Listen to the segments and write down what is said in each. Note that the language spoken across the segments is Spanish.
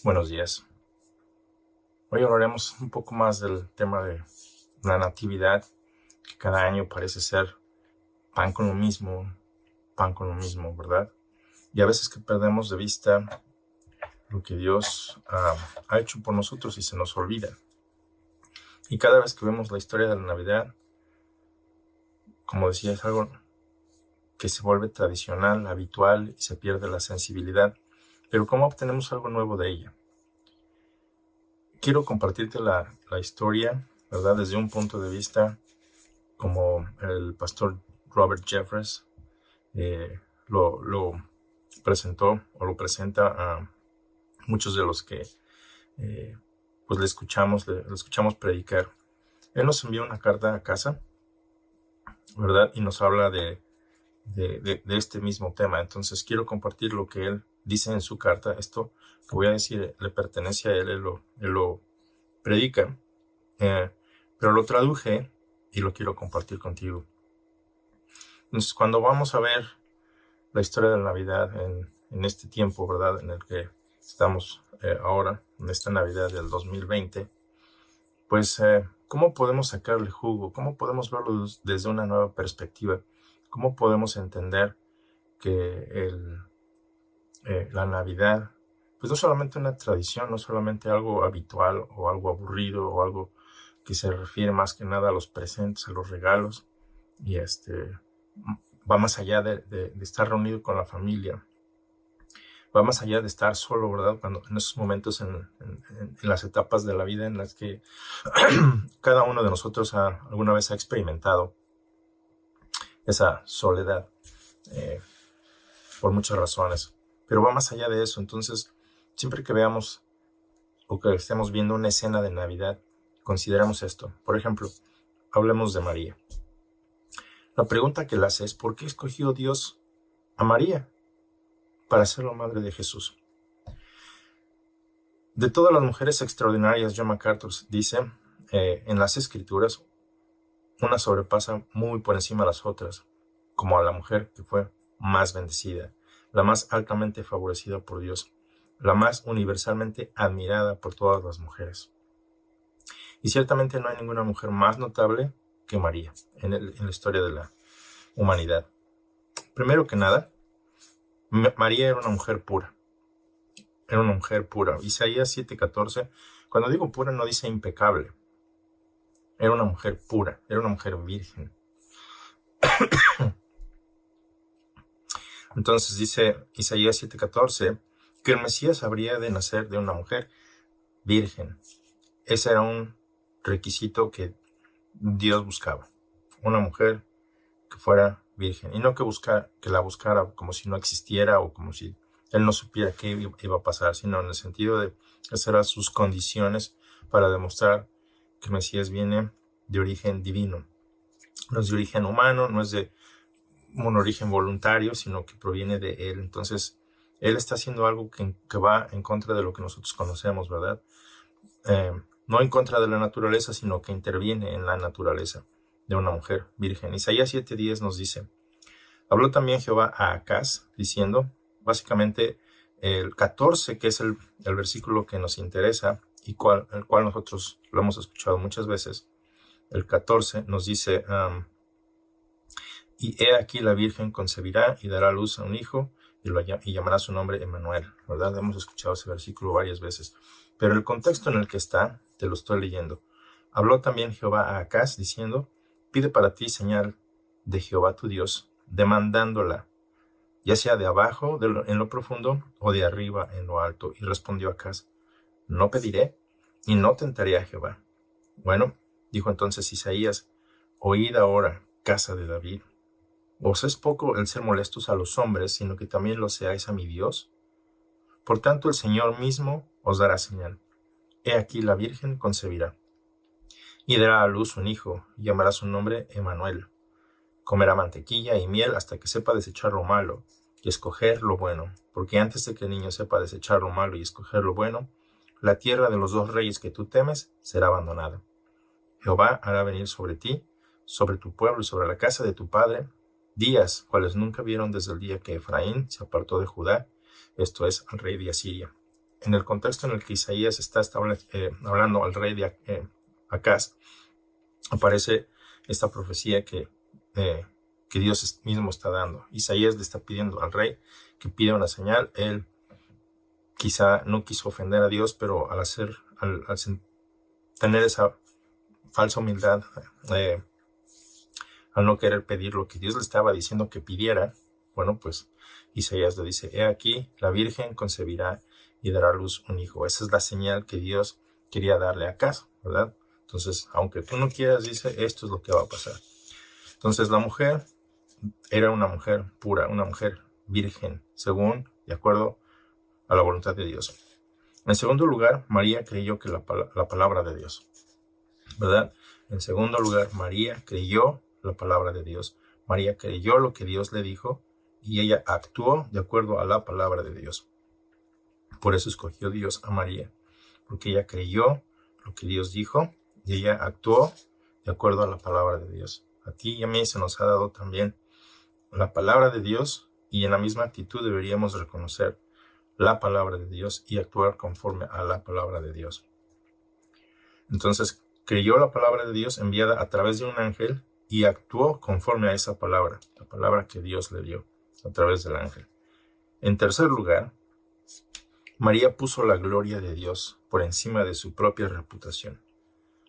Buenos días. Hoy hablaremos un poco más del tema de la natividad, que cada año parece ser pan con lo mismo, ¿verdad? Y a veces que perdemos de vista lo que Dios ha hecho por nosotros y se nos olvida. Y cada vez que vemos la historia de la Navidad, como decía, es algo que se vuelve tradicional, habitual y se pierde la sensibilidad. Pero ¿cómo obtenemos algo nuevo de ella? Quiero compartirte la historia, ¿verdad? Desde un punto de vista como el pastor Robert Jeffress lo presentó o lo presenta a muchos de los que pues le escuchamos predicar. Él nos envía una carta a casa, ¿verdad? Y nos habla de este mismo tema. Entonces quiero compartir lo que él dice en su carta. Esto que voy a decir le pertenece a él, él lo predica, pero lo traduje y lo quiero compartir contigo. Entonces, cuando vamos a ver la historia de la Navidad en este tiempo, ¿verdad? En el que estamos ahora, en esta Navidad del 2020, pues, ¿cómo podemos sacarle jugo? ¿Cómo podemos verlo desde una nueva perspectiva? ¿Cómo podemos entender que la Navidad, pues no solamente una tradición, no solamente algo habitual o algo aburrido o algo que se refiere más que nada a los presentes, a los regalos, y va más allá de estar reunido con la familia, va más allá de estar solo, ¿verdad? Cuando en esos momentos, en las etapas de la vida en las que cada uno de nosotros alguna vez ha experimentado esa soledad, por muchas razones, pero va más allá de eso. Entonces, siempre que veamos o que estemos viendo una escena de Navidad, consideramos esto. Por ejemplo, hablemos de María. La pregunta que le hace es: ¿por qué escogió Dios a María para ser la madre de Jesús? De todas las mujeres extraordinarias, John MacArthur dice, en las Escrituras, una sobrepasa muy por encima de las otras, como a la mujer que fue más bendecida, la más altamente favorecida por Dios, la más universalmente admirada por todas las mujeres. Y ciertamente no hay ninguna mujer más notable que María en la historia de la humanidad. Primero que nada, María era una mujer pura. Era una mujer pura. Isaías 7:14, cuando digo pura no dice impecable. Era una mujer pura, era una mujer virgen. Entonces dice Isaías 7:14 que el Mesías habría de nacer de una mujer virgen. Ese era un requisito que Dios buscaba. Una mujer que fuera virgen. Y no que la buscara como si no existiera o como si él no supiera qué iba a pasar, sino en el sentido de hacer sus condiciones para demostrar que el Mesías viene de origen divino. No es de origen humano, no es de un origen voluntario, sino que proviene de él. Entonces, él está haciendo algo que va en contra de lo que nosotros conocemos, ¿verdad? No en contra de la naturaleza, sino que interviene en la naturaleza de una mujer virgen. Isaías 7:10 nos dice: habló también Jehová a Acaz, diciendo, básicamente el 14, que es el versículo que nos interesa y el cual nosotros lo hemos escuchado muchas veces. El 14 nos dice, y he aquí la Virgen concebirá y dará a luz a un hijo y llamará su nombre Emmanuel, ¿verdad? Hemos escuchado ese versículo varias veces. Pero el contexto en el que está, te lo estoy leyendo. Habló también Jehová a Acaz, diciendo, pide para ti señal de Jehová tu Dios, demandándola, ya sea de abajo en lo profundo o de arriba en lo alto. Y respondió Acaz, no pediré y no tentaré a Jehová. Bueno, dijo entonces Isaías, oíd ahora, casa de David. ¿Os es poco el ser molestos a los hombres, sino que también lo seáis a mi Dios? Por tanto el Señor mismo os dará señal. He aquí la Virgen concebirá, y dará a luz un hijo, y llamará su nombre Emmanuel. Comerá mantequilla y miel hasta que sepa desechar lo malo y escoger lo bueno, porque antes de que el niño sepa desechar lo malo y escoger lo bueno, la tierra de los dos reyes que tú temes será abandonada. Jehová hará venir sobre ti, sobre tu pueblo y sobre la casa de tu padre, días cuales nunca vieron desde el día que Efraín se apartó de Judá, esto es, al rey de Asiria. en el contexto en el que Isaías está hablando al rey de Acaz, aparece esta profecía que Dios mismo está dando. Isaías le está pidiendo al rey que pida una señal. Él quizá no quiso ofender a Dios, pero al tener esa falsa humildad, al no querer pedir lo que Dios le estaba diciendo que pidiera, bueno, pues Isaías le dice: he aquí, la Virgen concebirá y dará a luz un hijo. Esa es la señal que Dios quería darle a Acaz, ¿verdad? Entonces, aunque tú no quieras, dice, esto es lo que va a pasar. Entonces, la mujer era una mujer pura, una mujer virgen, de acuerdo a la voluntad de Dios. En segundo lugar, María creyó que la palabra de Dios, ¿verdad? En segundo lugar, María creyó la palabra de Dios. María creyó lo que Dios le dijo y ella actuó de acuerdo a la palabra de Dios. Por eso escogió Dios a María, porque ella creyó lo que Dios dijo y ella actuó de acuerdo a la palabra de Dios. A ti y a mí se nos ha dado también la palabra de Dios, y en la misma actitud deberíamos reconocer la palabra de Dios y actuar conforme a la palabra de Dios. Entonces, creyó la palabra de Dios enviada a través de un ángel y actuó conforme a esa palabra, la palabra que Dios le dio a través del ángel. En tercer lugar, María puso la gloria de Dios por encima de su propia reputación.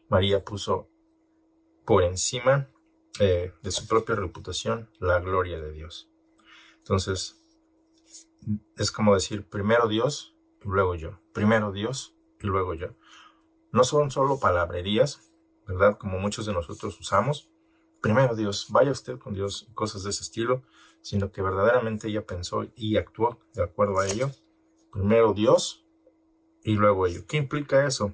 María puso por encima de su propia reputación la gloria de Dios. Entonces, es como decir, primero Dios y luego yo. Primero Dios y luego yo. No son solo palabrerías, ¿verdad? Como muchos de nosotros usamos. Primero Dios, vaya usted con Dios, cosas de ese estilo, sino que verdaderamente ella pensó y actuó de acuerdo a ello. Primero Dios y luego ello. ¿Qué implica eso?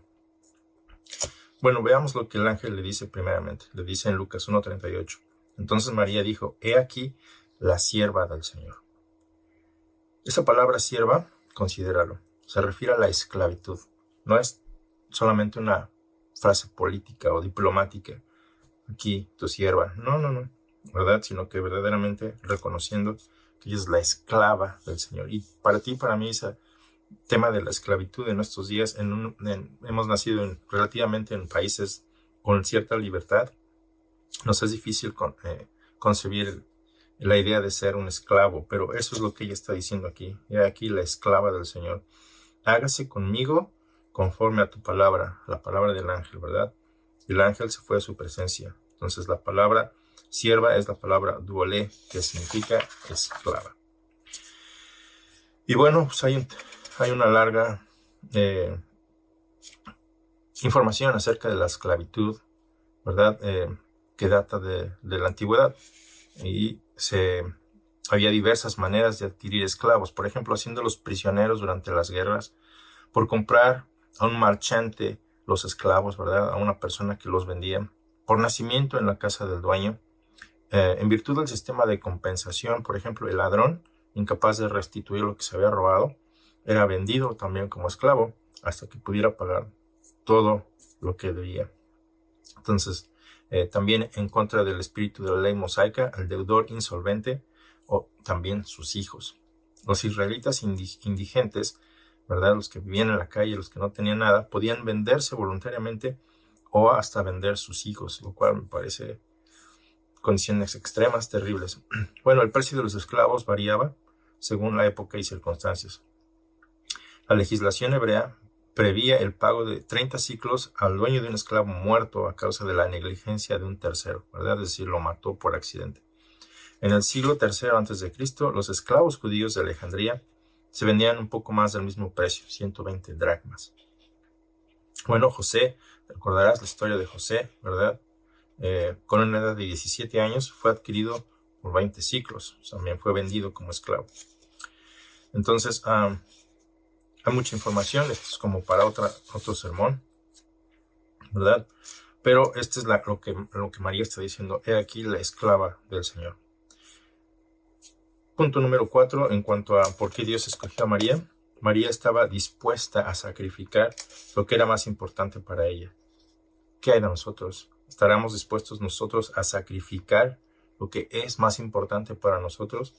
Bueno, veamos lo que el ángel le dice primeramente. Le dice en Lucas 1:38. Entonces María dijo: he aquí la sierva del Señor. Esa palabra sierva, considéralo, se refiere a la esclavitud. No es solamente una frase política o diplomática. Aquí, tu sierva. No, ¿verdad? Sino que verdaderamente reconociendo que ella es la esclava del Señor. Y para ti, para mí, ese tema de la esclavitud en nuestros días, hemos nacido relativamente en países con cierta libertad. Nos es difícil concebir la idea de ser un esclavo, pero eso es lo que ella está diciendo aquí. He aquí la esclava del Señor. Hágase conmigo conforme a tu palabra, la palabra del ángel, ¿verdad? Y el ángel se fue a su presencia. Entonces la palabra sierva es la palabra duolé, que significa esclava. Y bueno, pues hay una larga información acerca de la esclavitud, ¿verdad? Que data de la antigüedad. Y había diversas maneras de adquirir esclavos. Por ejemplo, haciéndolos prisioneros durante las guerras, por comprar a un marchante los esclavos, ¿verdad? A una persona que los vendía, por nacimiento en la casa del dueño, en virtud del sistema de compensación. Por ejemplo, el ladrón, incapaz de restituir lo que se había robado, era vendido también como esclavo hasta que pudiera pagar todo lo que debía. Entonces, también en contra del espíritu de la ley mosaica, el deudor insolvente o también sus hijos. Los israelitas indigentes, ¿verdad? Los que vivían en la calle, los que no tenían nada, podían venderse voluntariamente o hasta vender sus hijos, lo cual me parece condiciones extremas, terribles. Bueno, el precio de los esclavos variaba según la época y circunstancias. La legislación hebrea prevía el pago de 30 siclos al dueño de un esclavo muerto a causa de la negligencia de un tercero, ¿verdad? Es decir, lo mató por accidente. En el siglo III a.C., los esclavos judíos de Alejandría se vendían un poco más del mismo precio, 120 dracmas. Bueno, José, recordarás la historia de José, ¿verdad? Con una edad de 17 años fue adquirido por 20 siclos, también fue vendido como esclavo. Entonces, hay mucha información, esto es como para otro sermón, ¿verdad? Pero esto es lo que María está diciendo: he aquí la esclava del Señor. Punto número 4, en cuanto a por qué Dios escogió a María. María estaba dispuesta a sacrificar lo que era más importante para ella. ¿Qué hay de nosotros? ¿Estaremos dispuestos nosotros a sacrificar lo que es más importante para nosotros?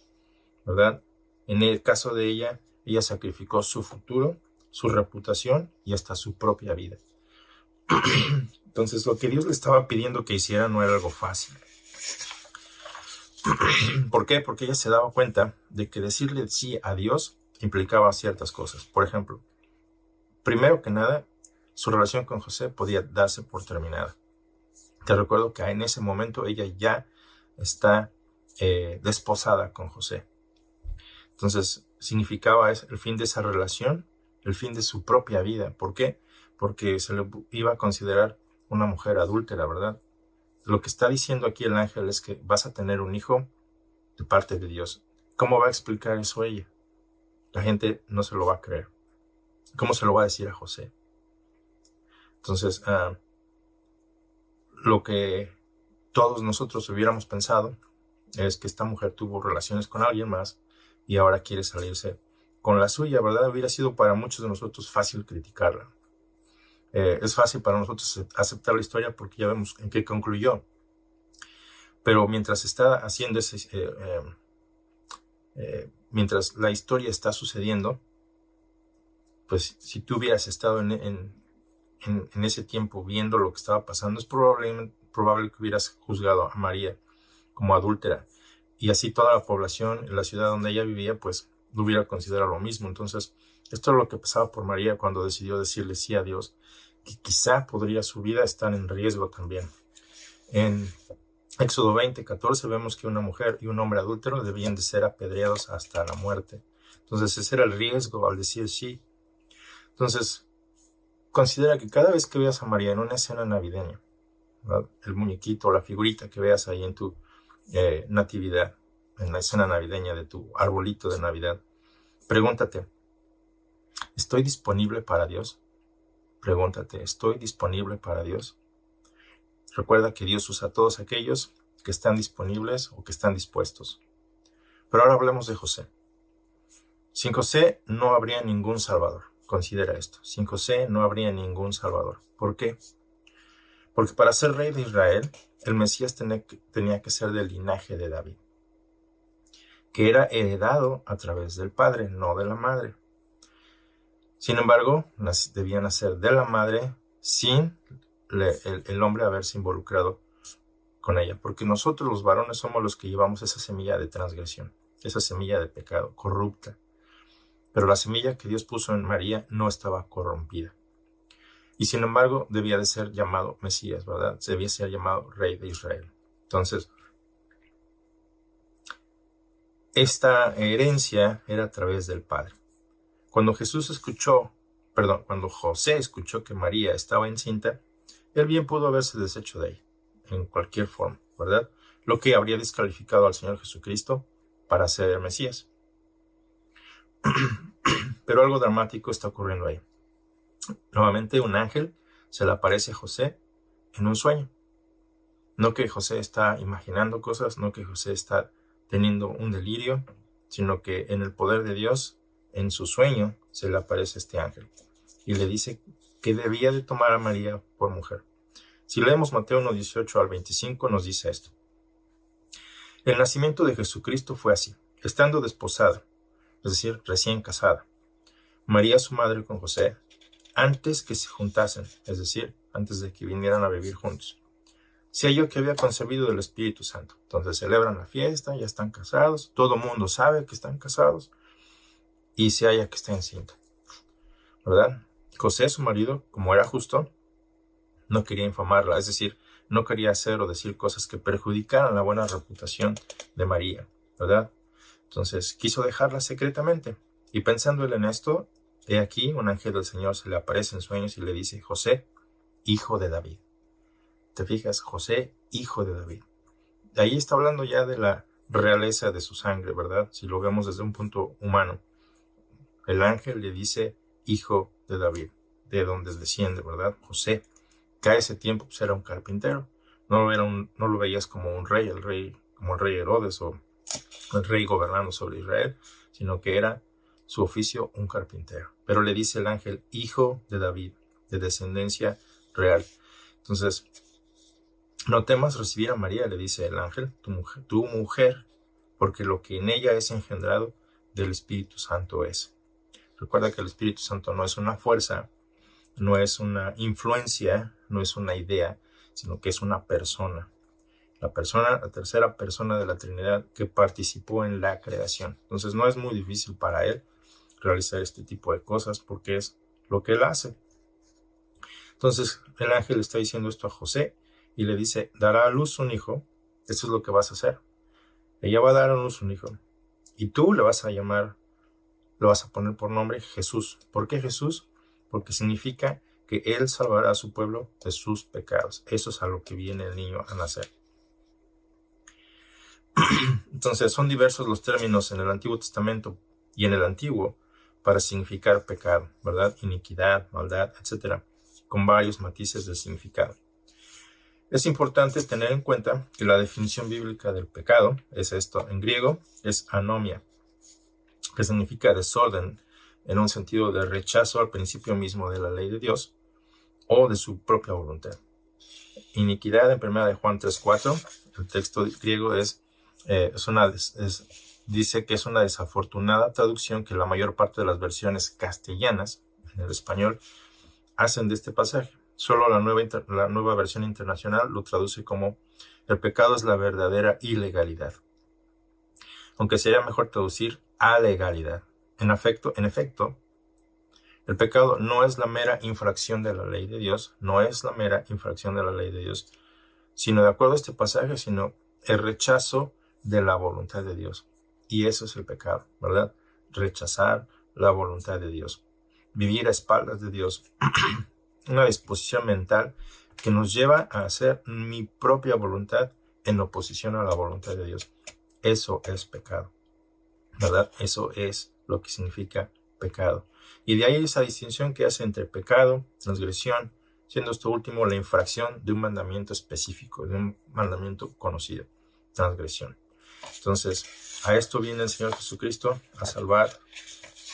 ¿Verdad? En el caso de ella sacrificó su futuro su reputación y hasta su propia vida. Entonces, lo que Dios le estaba pidiendo que hiciera no era algo fácil. ¿Por qué? Porque ella se daba cuenta de que decirle sí a Dios implicaba ciertas cosas. Por ejemplo, primero que nada, su relación con José podía darse por terminada. Te recuerdo que en ese momento ella ya está desposada con José. Entonces, significaba el fin de esa relación, el fin de su propia vida. ¿Por qué? Porque se le iba a considerar una mujer adúltera, ¿verdad? Lo que está diciendo aquí el ángel es que vas a tener un hijo de parte de Dios. ¿Cómo va a explicar eso ella? La gente no se lo va a creer. ¿Cómo se lo va a decir a José? Entonces, lo que todos nosotros hubiéramos pensado es que esta mujer tuvo relaciones con alguien más y ahora quiere salirse con la suya, ¿verdad? Hubiera sido para muchos de nosotros fácil criticarla. Es fácil para nosotros aceptar la historia porque ya vemos en qué concluyó. Pero mientras está haciendo mientras la historia está sucediendo, pues si tú hubieras estado en ese tiempo viendo lo que estaba pasando, es probable que hubieras juzgado a María como adúltera. Y así toda la población en la ciudad donde ella vivía, pues lo hubiera considerado lo mismo. Entonces, esto es lo que pasaba por María cuando decidió decirle sí a Dios, que quizá podría su vida estar en riesgo también. En Éxodo 20:14 vemos que una mujer y un hombre adúltero debían de ser apedreados hasta la muerte. Entonces, ese era el riesgo al decir sí. Entonces, considera que cada vez que veas a María en una escena navideña, ¿verdad? El muñequito, la figurita que veas ahí en tu natividad, en la escena navideña de tu arbolito de Navidad, pregúntate, ¿estoy disponible para Dios? Pregúntate, ¿estoy disponible para Dios? Recuerda que Dios usa a todos aquellos que están disponibles o que están dispuestos. Pero ahora hablemos de José. Sin José no habría ningún Salvador. Considera esto. Sin José no habría ningún Salvador. ¿Por qué? Porque para ser rey de Israel, el Mesías tenía que ser del linaje de David, que era heredado a través del padre, no de la madre. Sin embargo, debía nacer de la madre sin el hombre haberse involucrado con ella, porque nosotros los varones somos los que llevamos esa semilla de transgresión, esa semilla de pecado corrupta. Pero la semilla que Dios puso en María no estaba corrompida. Y sin embargo, debía de ser llamado Mesías, ¿verdad? Debía ser llamado Rey de Israel. Entonces, esta herencia era a través del Padre. Cuando cuando José escuchó que María estaba encinta, él bien pudo haberse deshecho de ella, en cualquier forma, ¿verdad? Lo que habría descalificado al Señor Jesucristo para ser el Mesías. Pero algo dramático está ocurriendo ahí. Nuevamente un ángel se le aparece a José en un sueño. No que José está imaginando cosas, no que José está teniendo un delirio, sino que en el poder de Dios, en su sueño, se le aparece este ángel y le dice que debía de tomar a María por mujer. Si leemos Mateo 1:18 al 25, nos dice esto. El nacimiento de Jesucristo fue así, estando desposada, es decir, recién casada, María su madre con José, antes que se juntasen, es decir, antes de que vinieran a vivir juntos. Se halló que había concebido del Espíritu Santo. Entonces celebran la fiesta, ya están casados, todo el mundo sabe que están casados y se halla que está encinta, ¿verdad? José, su marido, como era justo, no quería infamarla, es decir, no quería hacer o decir cosas que perjudicaran la buena reputación de María, ¿verdad? Entonces quiso dejarla secretamente. Y pensando él en esto, he aquí un ángel del Señor se le aparece en sueños y le dice, José, hijo de David. ¿Te fijas? José, hijo de David. De ahí está hablando ya de la realeza de su sangre, ¿verdad? Si lo vemos desde un punto humano. El ángel le dice, hijo de David, de donde desciende, ¿verdad? José, que a ese tiempo pues, era un carpintero. No lo veías como un rey, como el rey Herodes o el rey gobernando sobre Israel, sino que era su oficio un carpintero. Pero le dice el ángel, hijo de David, de descendencia real. Entonces, no temas recibir a María, le dice el ángel, tu mujer, porque lo que en ella es engendrado del Espíritu Santo es. Recuerda que el Espíritu Santo no es una fuerza, no es una influencia, no es una idea, sino que es una persona. La tercera persona de la Trinidad que participó en la creación. Entonces no es muy difícil para él realizar este tipo de cosas porque es lo que él hace. Entonces el ángel está diciendo esto a José y le dice, dará a luz un hijo. Eso es lo que vas a hacer. Ella va a dar a luz un hijo. Y tú le vas a llamar, lo vas a poner por nombre Jesús. ¿Por qué Jesús? Porque significa que él salvará a su pueblo de sus pecados. Eso es a lo que viene el niño a nacer. Entonces son diversos los términos en el Antiguo Testamento y en el Antiguo para significar pecado, ¿verdad? Iniquidad, maldad, etc. Con varios matices de significado. Es importante tener en cuenta que la definición bíblica del pecado es esto. En griego es anomia, que significa desorden en un sentido de rechazo al principio mismo de la ley de Dios o de su propia voluntad. Iniquidad en 1 de Juan 3:4, el texto griego dice que es una desafortunada traducción que la mayor parte de las versiones castellanas en el español hacen de este pasaje. Solo la nueva versión internacional lo traduce como el pecado es la verdadera ilegalidad. Aunque sería mejor traducir alegalidad. En efecto, el pecado no es la mera infracción de la ley de Dios, sino de acuerdo a este pasaje, sino el rechazo de la voluntad de Dios. Y eso es el pecado, ¿verdad? Rechazar la voluntad de Dios. Vivir a espaldas de Dios. Una disposición mental que nos lleva a hacer mi propia voluntad en oposición a la voluntad de Dios. Eso es pecado, ¿verdad? Eso es lo que significa pecado. Y de ahí esa distinción que hace entre pecado, transgresión, siendo esto último la infracción de un mandamiento específico, de un mandamiento conocido, transgresión. Entonces, a esto viene el Señor Jesucristo a salvar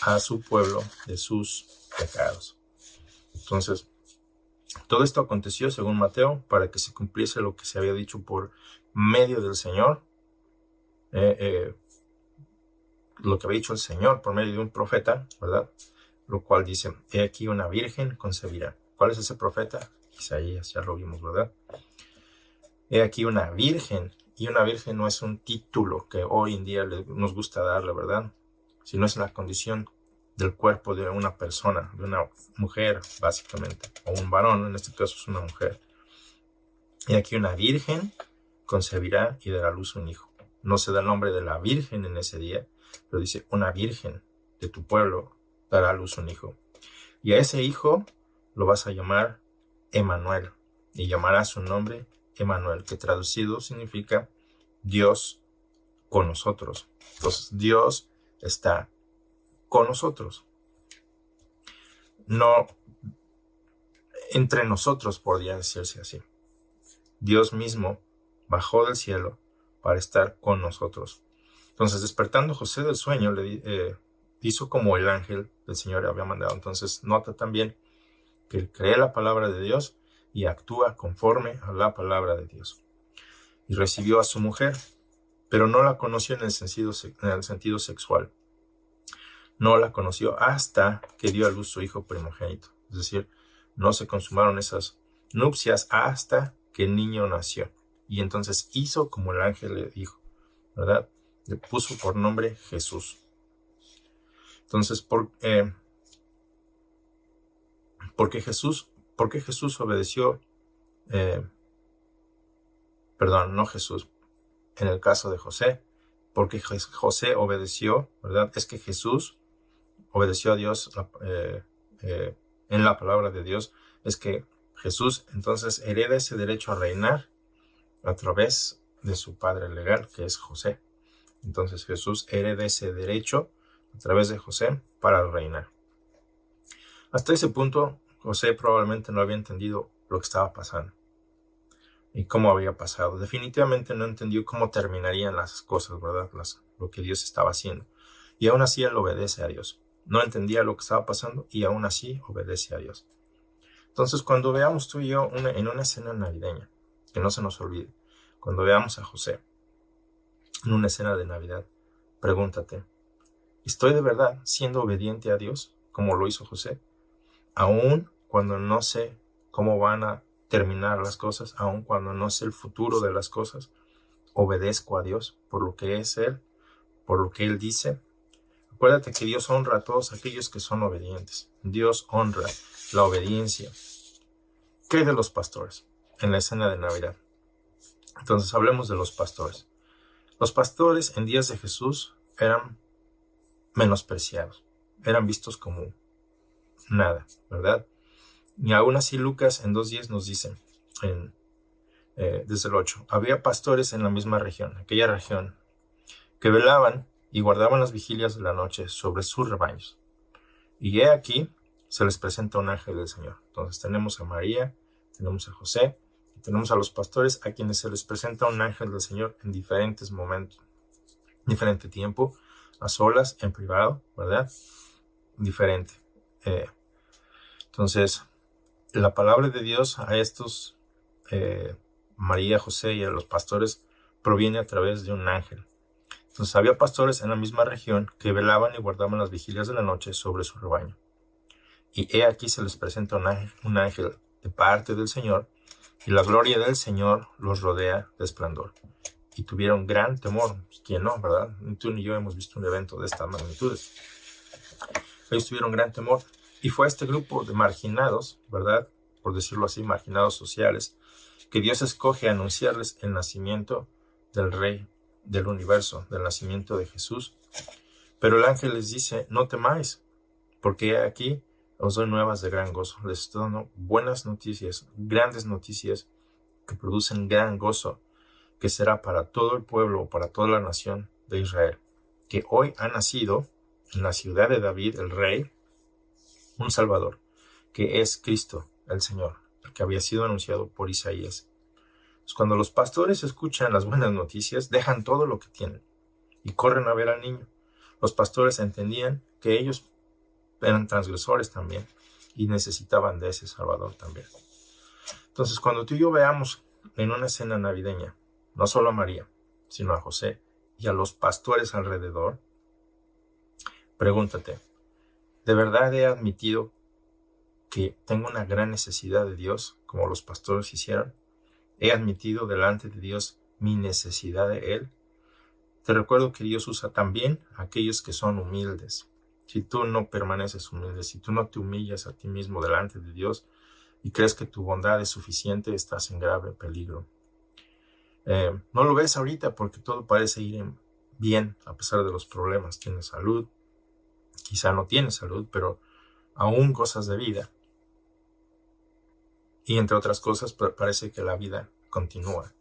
a su pueblo de sus pecados. Entonces, todo esto aconteció, según Mateo, para que se cumpliese lo que se había dicho por medio del Señor, lo que había dicho el Señor por medio de un profeta, ¿verdad? Lo cual dice, he aquí una virgen concebirá. ¿Cuál es ese profeta? Isaías, ya lo vimos, ¿verdad? He aquí una virgen, y una virgen no es un título que hoy en día nos gusta darle, ¿verdad? Sino es la condición del cuerpo de una persona, de una mujer, básicamente, o un varón, en este caso es una mujer. Y aquí una virgen concebirá y dará a luz un hijo. No se da el nombre de la virgen en ese día, pero dice, una virgen de tu pueblo dará a luz un hijo. Y a ese hijo lo vas a llamar Emmanuel, y llamará su nombre Emmanuel, que traducido significa Dios con nosotros. Entonces, Dios está con nosotros. No entre nosotros, podría decirse así. Dios mismo bajó del cielo para estar con nosotros. Entonces, despertando José del sueño, le hizo como el ángel del Señor le había mandado. Entonces, nota también que cree la palabra de Dios y actúa conforme a la palabra de Dios. Y recibió a su mujer, pero no la conoció en el sentido sexual. No la conoció hasta que dio a luz su hijo primogénito. Es decir, no se consumaron esas nupcias hasta que el niño nació. Y entonces hizo como el ángel le dijo, ¿verdad? Le puso por nombre Jesús. Entonces, ¿por qué Jesús obedeció? No Jesús. En el caso de José, porque José obedeció, ¿verdad? Es que Jesús obedeció a Dios en la palabra de Dios. Es que Jesús entonces hereda ese derecho a reinar a través de su padre legal, que es José. Entonces Jesús hereda ese derecho a través de José para reinar. Hasta ese punto, José probablemente no había entendido lo que estaba pasando y cómo había pasado. Definitivamente no entendió cómo terminarían las cosas, ¿verdad? Lo que Dios estaba haciendo. Y aún así él obedece a Dios. No entendía lo que estaba pasando y aún así obedece a Dios. Entonces, cuando veamos tú y yo en una escena navideña, que no se nos olvide, cuando veamos a José en una escena de Navidad, pregúntate, ¿estoy de verdad siendo obediente a Dios como lo hizo José. Aún cuando no sé cómo van a terminar las cosas, aún cuando no sé el futuro de las cosas, obedezco a Dios por lo que es Él, por lo que Él dice. Acuérdate que Dios honra a todos aquellos que son obedientes. Dios honra la obediencia. ¿Qué hay de los pastores en la escena de Navidad? Entonces hablemos de los pastores. Los pastores en días de Jesús eran menospreciados, eran vistos como nada, ¿verdad? Y aún así Lucas en 2:10 nos dice, desde el 8, había pastores en la misma región, aquella región, que velaban y guardaban las vigilias de la noche sobre sus rebaños. Y he aquí, se les presenta un ángel del Señor. Entonces tenemos a María, tenemos a José, y tenemos a los pastores a quienes se les presenta un ángel del Señor en diferentes momentos, diferente tiempo, a solas, en privado, ¿verdad? Diferente. Entonces, la palabra de Dios a estos, María, José y a los pastores, proviene a través de un ángel. Entonces había pastores en la misma región que velaban y guardaban las vigilias de la noche sobre su rebaño. Y he aquí se les presenta un ángel de parte del Señor, y la gloria del Señor los rodea de esplendor. Y tuvieron gran temor. ¿Quién no, verdad? Ni tú ni yo hemos visto un evento de estas magnitudes. Ellos tuvieron gran temor. Y fue este grupo de marginados, ¿verdad? Por decirlo así, marginados sociales, que Dios escoge a anunciarles el nacimiento del Rey del universo, del nacimiento de Jesús. Pero el ángel les dice, no temáis, porque aquí os doy nuevas de gran gozo. Les estoy dando buenas noticias, grandes noticias que producen gran gozo, que será para todo el pueblo, para toda la nación de Israel, que hoy ha nacido en la ciudad de David, el Rey, un Salvador, que es Cristo, el Señor, el que había sido anunciado por Isaías. Cuando los pastores escuchan las buenas noticias, dejan todo lo que tienen y corren a ver al niño. Los pastores entendían que ellos eran transgresores también y necesitaban de ese Salvador también. Entonces, cuando tú y yo veamos en una escena navideña, no solo a María, sino a José y a los pastores alrededor, pregúntate, ¿de verdad he admitido que tengo una gran necesidad de Dios, como los pastores hicieron? ¿He admitido delante de Dios mi necesidad de Él? Te recuerdo que Dios usa también a aquellos que son humildes. Si tú no permaneces humilde, si tú no te humillas a ti mismo delante de Dios y crees que tu bondad es suficiente, estás en grave peligro. No lo ves ahorita porque todo parece ir bien a pesar de los problemas. Tienes salud, quizá no tienes salud, pero aún gozas de vida. Y entre otras cosas, parece que la vida continúa.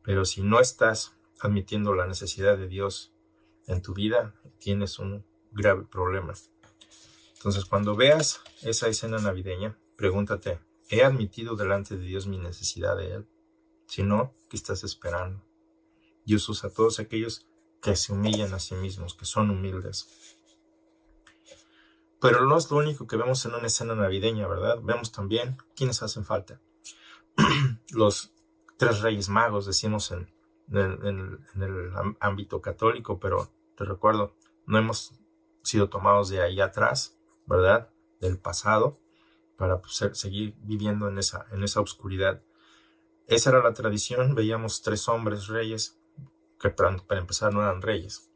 Pero si no estás admitiendo la necesidad de Dios en tu vida, tienes un grave problema. Entonces, cuando veas esa escena navideña, pregúntate, ¿he admitido delante de Dios mi necesidad de Él? Si no, ¿qué estás esperando? Dios usa a todos aquellos que se humillan a sí mismos, que son humildes. Pero no es lo único que vemos en una escena navideña, ¿verdad? Vemos también quiénes hacen falta. Los 3 reyes magos, decimos en el ámbito católico, pero te recuerdo, no hemos sido tomados de ahí atrás, ¿verdad? Del pasado, para seguir viviendo en esa oscuridad. Esa era la tradición. Veíamos 3 hombres reyes, que para empezar no eran reyes.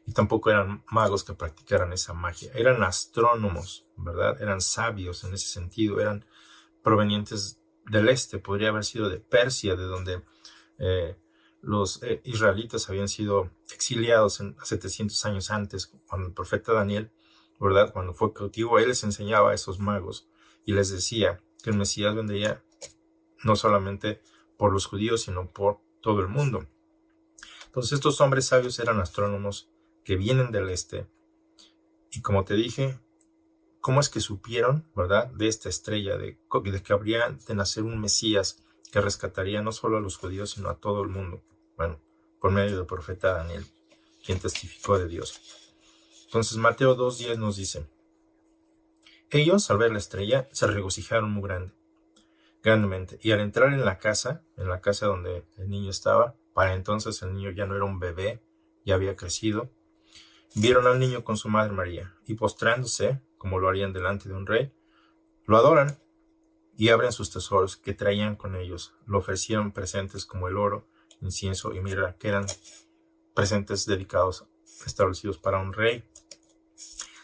Y tampoco eran magos que practicaran esa magia. Eran astrónomos, ¿verdad? Eran sabios en ese sentido. Eran provenientes del este. Podría haber sido de Persia, de donde los israelitas habían sido exiliados 700 años antes, cuando el profeta Daniel, ¿verdad? Cuando fue cautivo, él les enseñaba a esos magos y les decía que el Mesías vendría no solamente por los judíos, sino por todo el mundo. Entonces estos hombres sabios eran astrónomos que vienen del este. Y como te dije, ¿cómo es que supieron, verdad, de esta estrella, de que habría de nacer un Mesías que rescataría no solo a los judíos, sino a todo el mundo? Bueno, por medio del profeta Daniel, quien testificó de Dios. Entonces Mateo 2:10 nos dice, ellos, al ver la estrella, se regocijaron muy grandemente. Y al entrar en la casa donde el niño estaba, para entonces el niño ya no era un bebé, ya había crecido, Vieron al niño con su madre María, y postrándose, como lo harían delante de un rey, lo adoran y abren sus tesoros que traían con ellos. Lo ofrecieron presentes como el oro, incienso y mirra, que eran presentes dedicados, establecidos para un rey.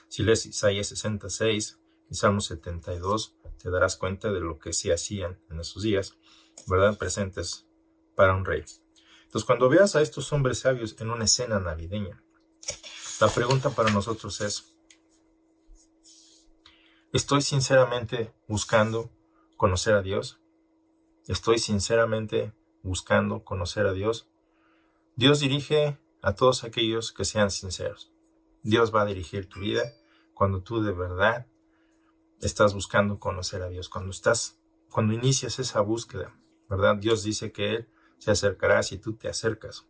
Si lees Isaías 66 y Salmo 72, te darás cuenta de lo que se hacían en esos días, ¿verdad? Presentes para un rey. Entonces, cuando veas a estos hombres sabios en una escena navideña, la pregunta para nosotros es, ¿estoy sinceramente buscando conocer a Dios? ¿Estoy sinceramente buscando conocer a Dios? Dios dirige a todos aquellos que sean sinceros. Dios va a dirigir tu vida cuando tú de verdad estás buscando conocer a Dios. Cuando inicias esa búsqueda, ¿verdad? Dios dice que Él se acercará si tú te acercas.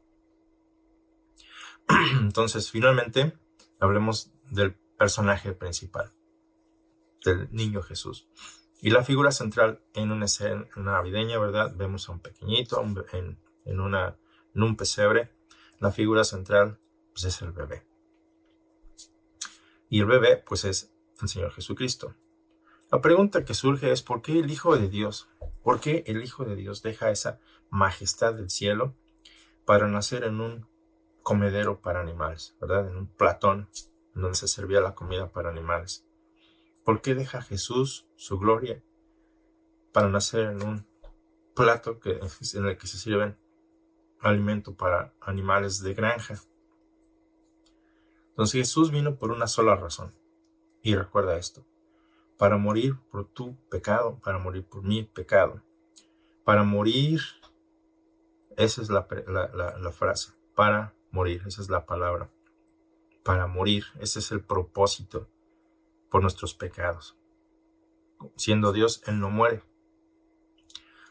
Entonces, finalmente, hablemos del personaje principal, del niño Jesús. Y la figura central en una escena navideña, ¿verdad? Vemos a un pequeñito en un pesebre. La figura central, pues, es el bebé. Y el bebé, pues, es el Señor Jesucristo. La pregunta que surge es, ¿por qué el Hijo de Dios? ¿Por qué el Hijo de Dios deja esa majestad del cielo para nacer en un comedero para animales, ¿verdad? En un platón en donde se servía la comida para animales. ¿Por qué deja Jesús su gloria para nacer en un plato en el que se sirven alimento para animales de granja? Entonces Jesús vino por una sola razón. Y recuerda esto: para morir por tu pecado, para morir por mi pecado. Para morir, esa es la frase, para morir, esa es la palabra. Para morir, ese es el propósito, por nuestros pecados. Siendo Dios, Él no muere.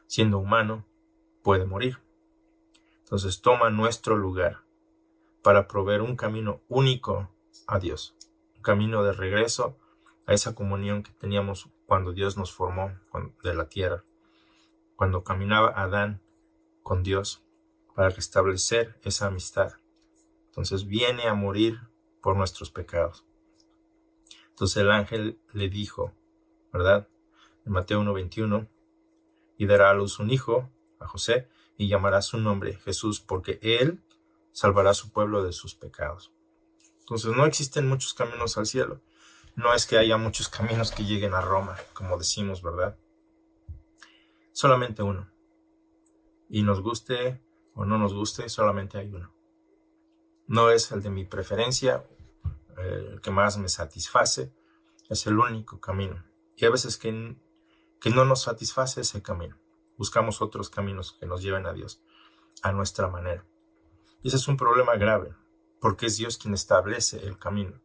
Siendo humano, puede morir. Entonces toma nuestro lugar para proveer un camino único a Dios. Un camino de regreso a esa comunión que teníamos cuando Dios nos formó de la tierra. Cuando caminaba Adán con Dios para restablecer esa amistad. Entonces viene a morir por nuestros pecados. Entonces el ángel le dijo, ¿verdad? En Mateo 1:21, y dará a luz un hijo, a José, y llamará su nombre Jesús, porque él salvará a su pueblo de sus pecados. Entonces no existen muchos caminos al cielo. No es que haya muchos caminos que lleguen a Roma, como decimos, ¿verdad? Solamente uno. Y nos guste o no nos guste, solamente hay uno. No es el de mi preferencia, el que más me satisface, es el único camino. Y a veces que no nos satisface ese camino. Buscamos otros caminos que nos lleven a Dios, a nuestra manera. Y ese es un problema grave, porque es Dios quien establece el camino.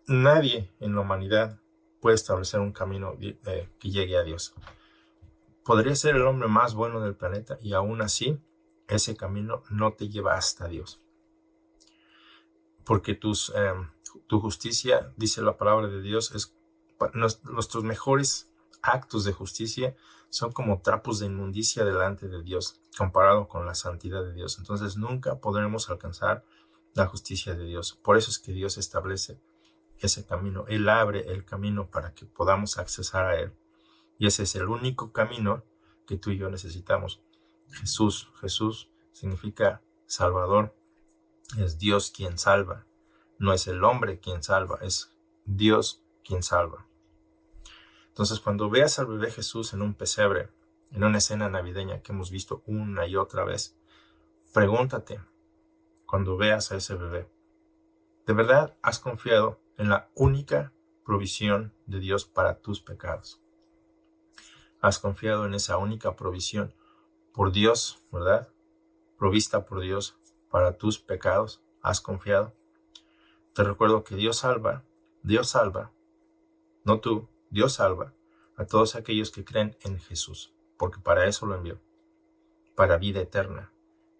Nadie en la humanidad puede establecer un camino que llegue a Dios. Podría ser el hombre más bueno del planeta y aún así ese camino no te lleva hasta Dios. Porque tu justicia, dice la palabra de Dios, nuestros mejores actos de justicia son como trapos de inmundicia delante de Dios, comparado con la santidad de Dios. Entonces nunca podremos alcanzar la justicia de Dios. Por eso es que Dios establece ese camino. Él abre el camino para que podamos accesar a Él. Y ese es el único camino que tú y yo necesitamos. Jesús. Jesús significa Salvador. Es Dios quien salva. No es el hombre quien salva, es Dios quien salva. Entonces, cuando veas al bebé Jesús en un pesebre, en una escena navideña que hemos visto una y otra vez, pregúntate, cuando veas a ese bebé, ¿de verdad has confiado en la única provisión de Dios para tus pecados? ¿Has confiado en esa única provisión por Dios, verdad? Provista por Dios para tus pecados. ¿Has confiado? Te recuerdo que Dios salva, no tú, Dios salva a todos aquellos que creen en Jesús, porque para eso lo envió, para vida eterna.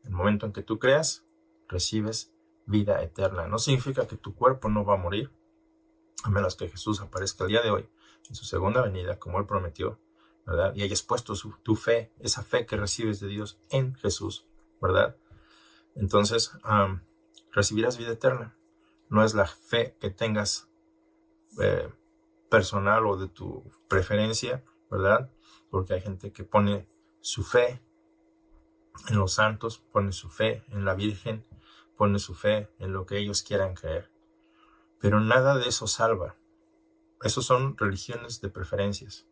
El momento en que tú creas, recibes vida eterna. No significa que tu cuerpo no va a morir, a menos que Jesús aparezca el día de hoy, en su segunda venida, como Él prometió, ¿verdad? Y hayas puesto tu fe, esa fe que recibes de Dios en Jesús, ¿verdad? Entonces, recibirás vida eterna. no es la fe que tengas personal o de tu preferencia, ¿verdad? Porque hay gente que pone su fe en los santos, pone su fe en la Virgen, pone su fe en lo que ellos quieran creer. Pero nada de eso salva. Esos son religiones de preferencias,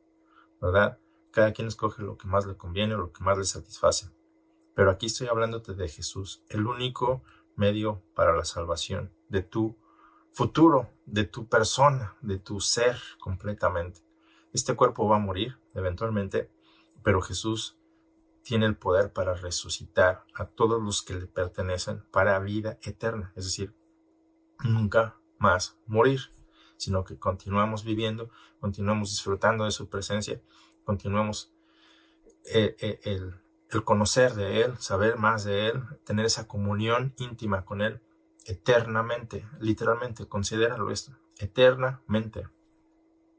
¿verdad? Cada quien escoge lo que más le conviene o lo que más le satisface. Pero aquí estoy hablándote de Jesús, el único medio para la salvación de tu futuro, de tu persona, de tu ser completamente. Este cuerpo va a morir eventualmente, pero Jesús tiene el poder para resucitar a todos los que le pertenecen para vida eterna. Es decir, nunca más morir, sino que continuamos viviendo, continuamos disfrutando de su presencia, continuamos el conocer de Él, saber más de Él, tener esa comunión íntima con Él eternamente, literalmente, considéralo esto, eternamente,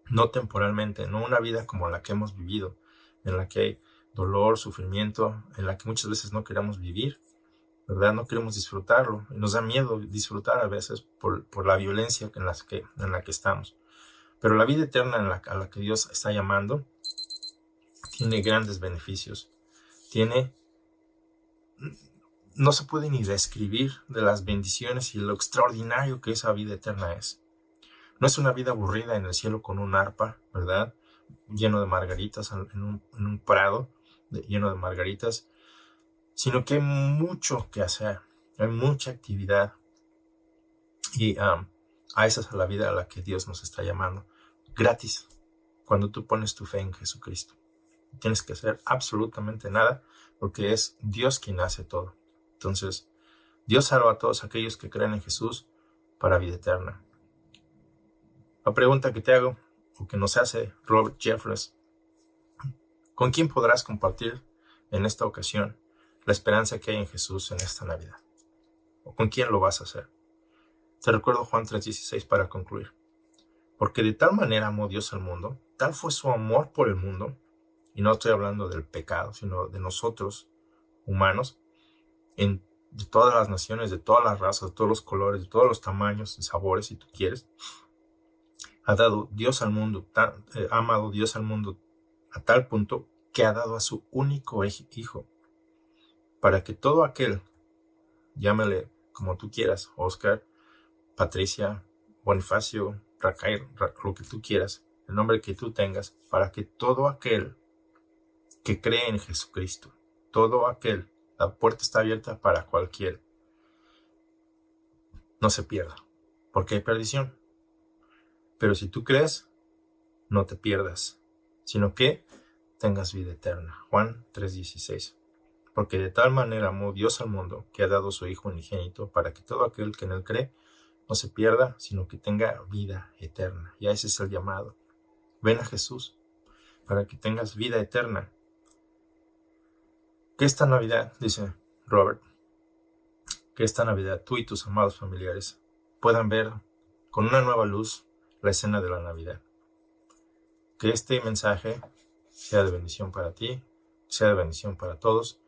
no temporalmente, no una vida como la que hemos vivido, en la que hay dolor, sufrimiento, en la que muchas veces no queremos vivir, ¿verdad? No queremos disfrutarlo, y nos da miedo disfrutar a veces por la violencia en la que estamos. Pero la vida eterna a la que Dios está llamando tiene grandes beneficios, no se puede ni describir de las bendiciones y lo extraordinario que esa vida eterna es. No es una vida aburrida en el cielo con un arpa, ¿verdad? Lleno de margaritas en un prado lleno de margaritas, sino que hay mucho que hacer, hay mucha actividad. Y a esa es la vida a la que Dios nos está llamando. Gratis, cuando tú pones tu fe en Jesucristo. No tienes que hacer absolutamente nada, porque es Dios quien hace todo. Entonces, Dios salva a todos aquellos que creen en Jesús para vida eterna. La pregunta que te hago, o que nos hace Robert Jeffress, ¿con quién podrás compartir en esta ocasión la esperanza que hay en Jesús en esta Navidad? ¿O con quién lo vas a hacer? Te recuerdo Juan 3:16 para concluir. Porque de tal manera amó Dios al mundo, tal fue su amor por el mundo, y no estoy hablando del pecado, sino de nosotros, humanos, de todas las naciones, de todas las razas, de todos los colores, de todos los tamaños y sabores, si tú quieres. Ha dado Dios al mundo, ha amado Dios al mundo a tal punto que ha dado a su único hijo, para que todo aquel, llámale como tú quieras, Oscar, Patricia, Bonifacio, Raquel, lo que tú quieras, el nombre que tú tengas, para que todo aquel que cree en Jesucristo, todo aquel, la puerta está abierta para cualquiera, no se pierda, porque hay perdición. Pero si tú crees, no te pierdas, sino que tengas vida eterna. Juan 3:16. Porque de tal manera amó Dios al mundo, que ha dado su Hijo unigénito, para que todo aquel que en él cree no se pierda, sino que tenga vida eterna. Y a ese es el llamado. Ven a Jesús, para que tengas vida eterna. Que esta Navidad, dice Robert, que esta Navidad tú y tus amados familiares puedan ver con una nueva luz la escena de la Navidad. Que este mensaje sea de bendición para ti, sea de bendición para todos,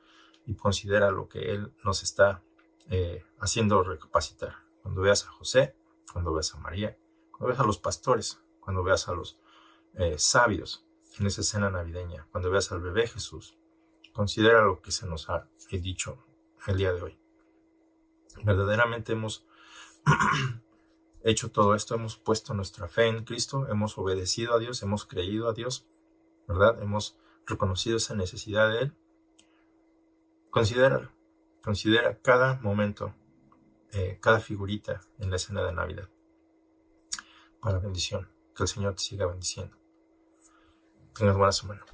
y considera lo que Él nos está haciendo recapacitar. Cuando veas a José, cuando veas a María, cuando veas a los pastores, cuando veas a los sabios en esa escena navideña, cuando veas al bebé Jesús, considera lo que se nos ha dicho el día de hoy. Verdaderamente hemos hecho todo esto, hemos puesto nuestra fe en Cristo, hemos obedecido a Dios, hemos creído a Dios, ¿verdad? Hemos reconocido esa necesidad de Él. Considera cada momento, cada figurita en la escena de Navidad para bendición. Que el Señor te siga bendiciendo. Tengas buena semana.